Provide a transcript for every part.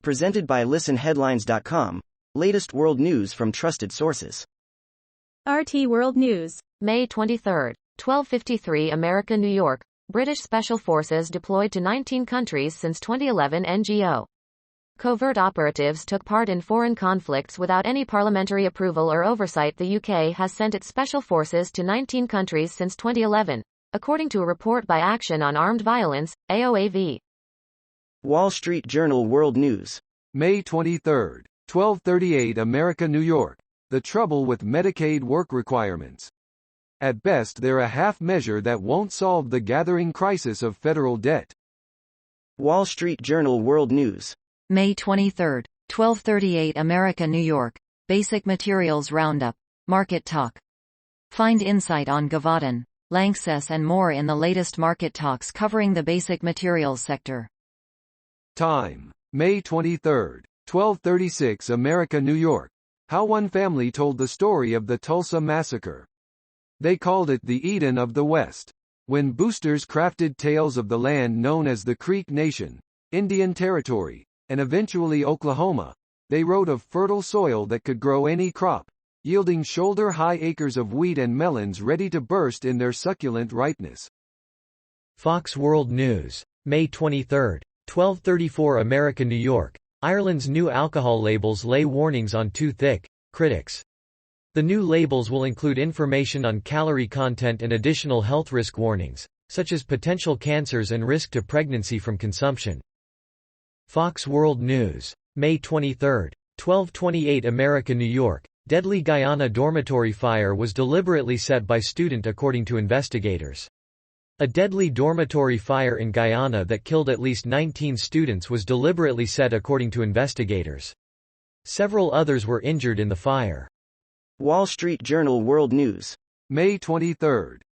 Presented by listenheadlines.com. Latest world news from trusted sources. RT World News. May 23, 1253 America, New York. British Special Forces deployed to 19 countries since 2011. NGO. Covert operatives took part in foreign conflicts without any parliamentary approval or oversight. The UK has sent its special forces to 19 countries since 2011, according to a report by Action on Armed Violence, AOAV. Wall Street Journal World News. May 23, 1238 America, New York. The trouble with Medicaid work requirements. At best, they're a half measure that won't solve the gathering crisis of federal debt. Wall Street Journal World News. May 23, 1238 America, New York. Basic Materials Roundup. Market Talk. Find insight on Gavadan, Lanxess and more in the latest market talks covering the basic materials sector. Time. May 23, 1236 America, New York. How one family told the story of the Tulsa Massacre. They called it the Eden of the West. When boosters crafted tales of the land known as the Creek Nation, Indian Territory, and eventually Oklahoma, they wrote of fertile soil that could grow any crop, yielding shoulder-high acres of wheat and melons ready to burst in their succulent ripeness. Fox World News. May 23, 1234 America, New York. Ireland's new alcohol labels lay warnings on too thick, critics. The new labels will include information on calorie content and additional health risk warnings, such as potential cancers and risk to pregnancy from consumption. Fox World News. May 23, 1228 America, New York. Deadly Guyana dormitory fire was deliberately set by student according to investigators. A deadly dormitory fire in Guyana that killed at least 19 students was deliberately set according to investigators. Several others were injured in the fire. Wall Street Journal World News. May 23,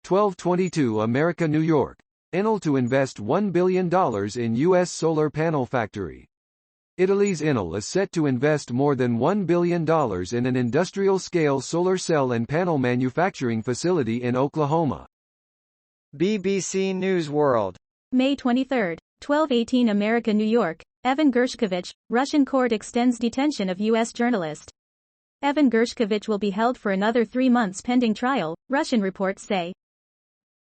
1222 America, New York. Enel to invest $1 billion in U.S. solar panel factory. Italy's Enel is set to invest more than $1 billion in an industrial-scale solar cell and panel manufacturing facility in Oklahoma. BBC News World. May 23, 1218 America, New York. Evan Gershkovich, Russian court extends detention of U.S. journalist. Evan Gershkovich will be held for another 3 months pending trial, Russian reports say.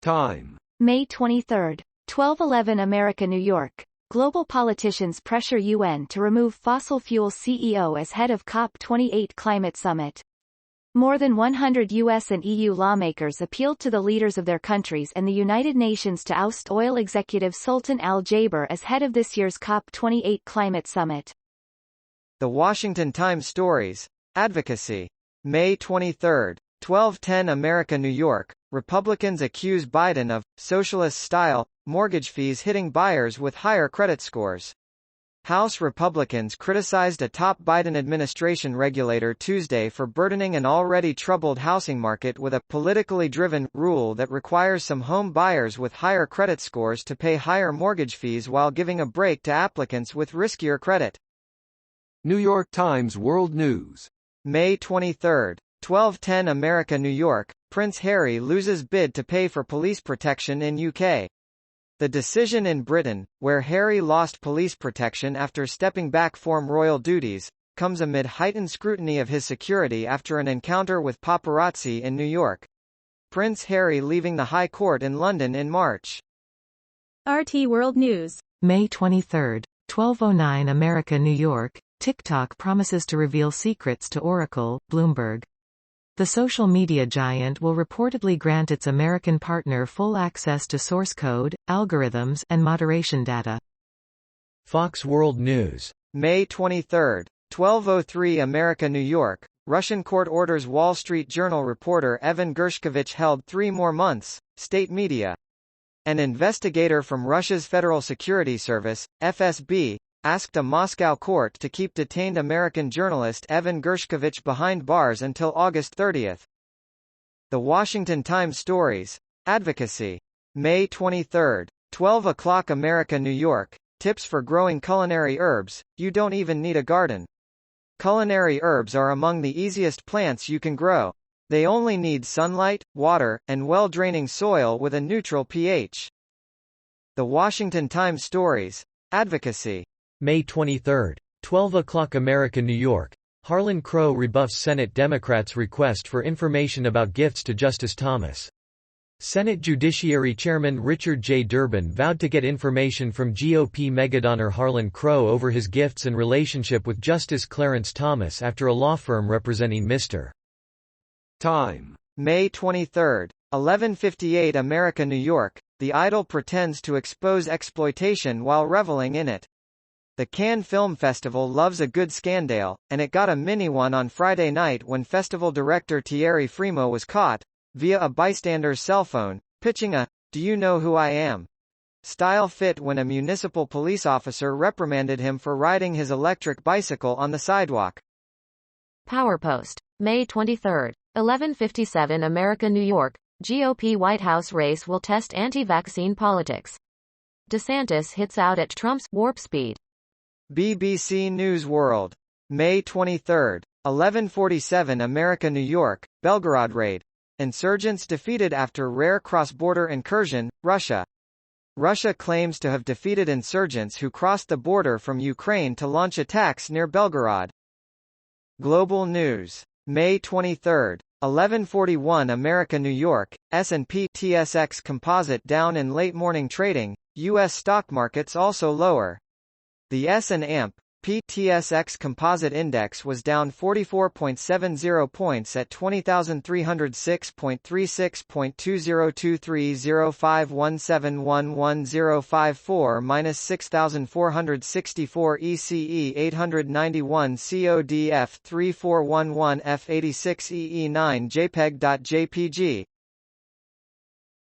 Time. May 23, 1211 America, New York. Global politicians pressure UN to remove fossil fuel CEO as head of COP28 climate summit. More than 100 US and EU lawmakers appealed to the leaders of their countries and the United Nations to oust oil executive Sultan Al Jaber as head of this year's COP28 climate summit. The Washington Times Stories. Advocacy. May 23, 1210 America, New York. Republicans accuse Biden of socialist-style mortgage fees hitting buyers with higher credit scores. House Republicans criticized a top Biden administration regulator Tuesday for burdening an already troubled housing market with a politically driven rule that requires some home buyers with higher credit scores to pay higher mortgage fees while giving a break to applicants with riskier credit. New York Times World News. May 23, 1210 America, New York. Prince Harry loses bid to pay for police protection in UK. The decision in Britain, where Harry lost police protection after stepping back from royal duties, comes amid heightened scrutiny of his security after an encounter with paparazzi in New York. Prince Harry leaving the High Court in London in March. RT World News. May 23, 1209 America, New York. TikTok promises to reveal secrets to Oracle, Bloomberg. The social media giant will reportedly grant its American partner full access to source code, algorithms, and moderation data. Fox World News. May 23, 1203 America, New York. Russian court orders Wall Street Journal reporter Evan Gershkovich held 3 more months, state media. An investigator from Russia's Federal Security Service, FSB, asked a Moscow court to keep detained American journalist Evan Gershkovich behind bars until August 30. The Washington Times Stories. Advocacy. May 23, 12 o'clock America, New York. Tips for growing culinary herbs. You don't even need a garden. Culinary herbs are among the easiest plants you can grow. They only need sunlight, water, and well-draining soil with a neutral pH. The Washington Times Stories. Advocacy. May 23, 12 o'clock America New York. Harlan Crow rebuffs Senate Democrats' request for information about gifts to Justice Thomas. Senate Judiciary Chairman Richard J. Durbin vowed to get information from GOP megadonor Harlan Crow over his gifts and relationship with Justice Clarence Thomas after a law firm representing Mr. Time. May 23, 11:58 America New York. The Idol pretends to expose exploitation while reveling in it. The Cannes Film Festival loves a good scandale, and it got a mini one on Friday night when festival director Thierry Frémaux was caught, via a bystander's cell phone, pitching a "Do you know who I am?" style fit when a municipal police officer reprimanded him for riding his electric bicycle on the sidewalk. Power Post. May 23, 11:57 America New York. GOP White House race will test anti-vaccine politics. DeSantis hits out at Trump's warp speed. BBC News World. May 23, 11:47 America New York. Belgorod raid. Insurgents defeated after rare cross-border incursion, Russia. Russia claims to have defeated insurgents who crossed the border from Ukraine to launch attacks near Belgorod. Global News. May 23, 11:41 America New York. S&P TSX Composite down in late morning trading, U.S. stock markets also lower. The S&P TSX Composite Index was down 44.70 points at 20,306.36.202305171154-6464 ECE 891 CODF 3411 F86 EE9 JPEG.jpg.